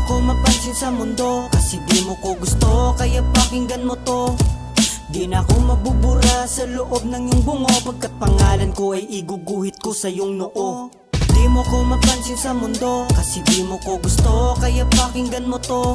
mo ko mapansin sa mundo, kasi di mo ko gusto, kaya pakinggan mo to. Di na ako mabubura sa loob ng iyong bungo, pagkat pangalan ko ay iguguhit ko sa iyong noo. Di mo ko mapansin sa mundo, kasi di mo ko gusto, kaya pakinggan mo to.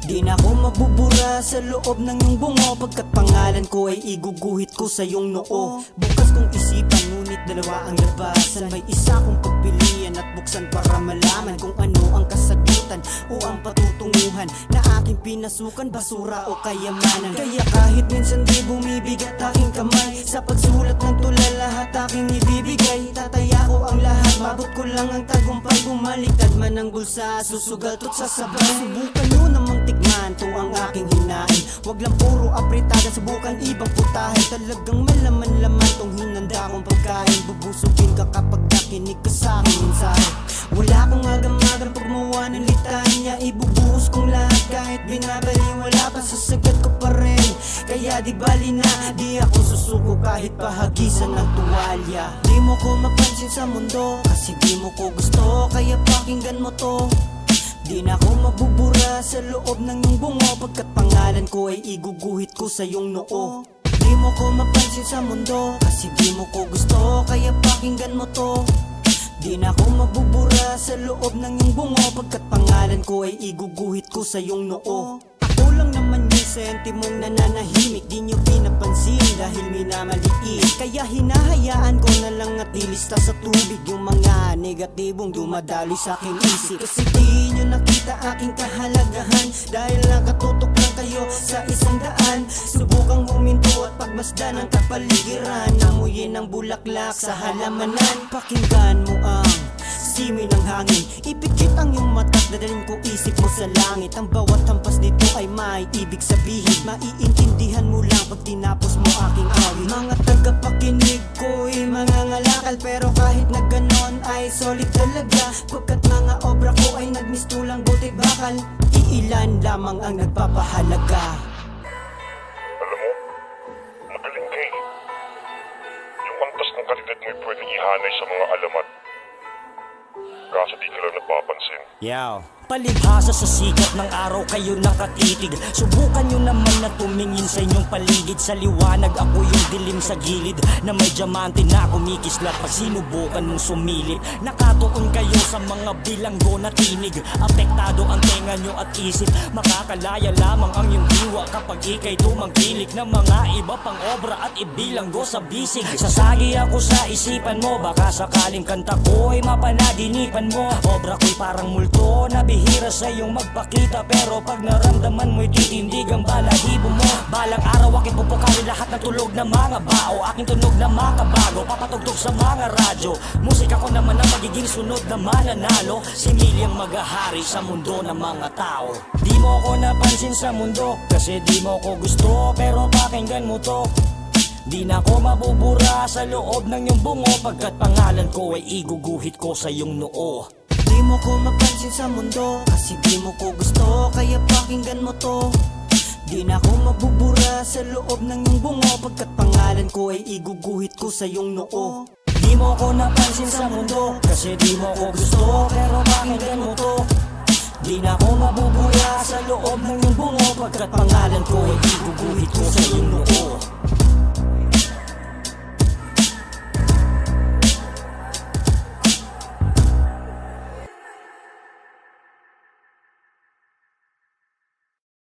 Di na ako mabubura sa loob ng iyong bungo, pagkat pangalan ko ay iguguhit ko sa iyong noo. Bukas kong isipan, ngunit dalawa ang labasan. May isa kong pagpilian at buksan para malaman kung ano ang kasagutan o ang patutunguhan na aking pinasukan, basura o kayamanan. Kaya kahit minsan di bumibigat aking kamay, sa pagsulat ng tula lahat aking ibibigay. Tataya ko ang lahat, mabot ko lang ang tagumpay. Bumaliktad man ang bulsa, susugal to't sasabay. Subukan nyo namang tikman to ang aking hinain. Wag lang puro apritada, subukan ibang putahe. Talagang malaman-laman tong hinanda kong pagkain. Bubusugin ka kapag nakinig ka sa aking mensahe. Wala akong agam-agam pagmawa ng litanya, ibubuhos kong lahat kahit binabaliwala pa, sasagat ko pa rin. Kaya di bali na, di ako susuko kahit pahagisan ng tuwalya. Di mo ko mapansin sa mundo, kasi di mo ko gusto, kaya pakinggan mo to. Di na ako mabubura sa loob ng iyong bungo, pagkat pangalan ko ay iguguhit ko sa iyong noo. Di mo ko mapansin sa mundo, kasi di mo ko gusto, kaya pakinggan mo to. Di na ako mabubura sa loob ng iyong bungo, pagkat pangalan ko ay iguguhit ko sa iyong noo. Ako lang naman yung sentimong nananahimik, di nyo pinapansin dahil minamaliit. Kaya hinahayaan ko na lang at ilista sa tubig yung mga negatibong dumadaloy sa aking isip. Kasi di nyo nakita aking kahalagahan, dahil nakatutok lang kayo sa isang daan. Subukang huminto at pagmasdan ang kapaligiran, amuyin ang bulaklak sa halamanan. Pakinggan mo ang simoy ng hangin, ipikit ang iyong mata't dadalhin ko isip mo sa langit. Ang bawat hampas dito ay may ibig sabihin, maiintindihan mo lang pag tinapos mo aking awit. Mga tagapakinig ko'y mga ngalakal, pero kahit na ganon ay solid talaga, pagkat mga obra ko ay nagmistulang buti bakal. Iilan lamang ang nagpapahalaga. Alam mo, magaling ka eh. Yung antas ng kalidad mo'y pwedeng ihanay sa mga alamat, kaso di ka lang napapansin. Yaw. Palibhasa sa sikat ng araw kayo nakatitig, subukan nyo naman na tumingin sa inyong paligid. Sa liwanag ako yung dilim sa gilid, na may diamante na kumikislat pag sinubukan mong sumilip. Nakatuon kayo sa mga bilanggo na tinig, apektado ang tenga nyo at isip. Makakalaya lamang ang iyong diwa kapag ikay tumangkilik ng mga iba pang obra at ibilanggo sa bisig. Sasagi ako sa isipan mo, baka sakaling kanta ko ay mapanaginipan mo. Obra ko'y parang multo na bihira sa iyong magpakita, pero pag naramdaman mo'y titindig ang balahibo mo. Balang araw aking pupukarin lahat ng tulog na mga bao, aking tunog na makabago, papatugtog sa mga radyo. Musika ko naman ang magiging sunod na mananalo, simili ang maghahari sa mundo ng mga tao. Di mo ko napansin sa mundo, kasi di mo ko gusto, pero pakinggan mo to. Di na ko mabubura sa loob ng iyong bungo, pagkat pangalan ko ay iguguhit ko sa iyong noo. Di mo ko mapansin sa mundo, kasi di mo ko gusto, kaya pakinggan mo to. Di na ako mabubura sa loob ng iyong bungo, pagkat pangalan ko ay iguguhit ko sa iyong noo. Di mo ko napansin sa mundo, kasi di mo ko gusto, pero pakinggan mo to. Di na ako mabubura sa loob ng iyong bungo, pagkat pangalan ko ay iguguhit ko sa iyong noo.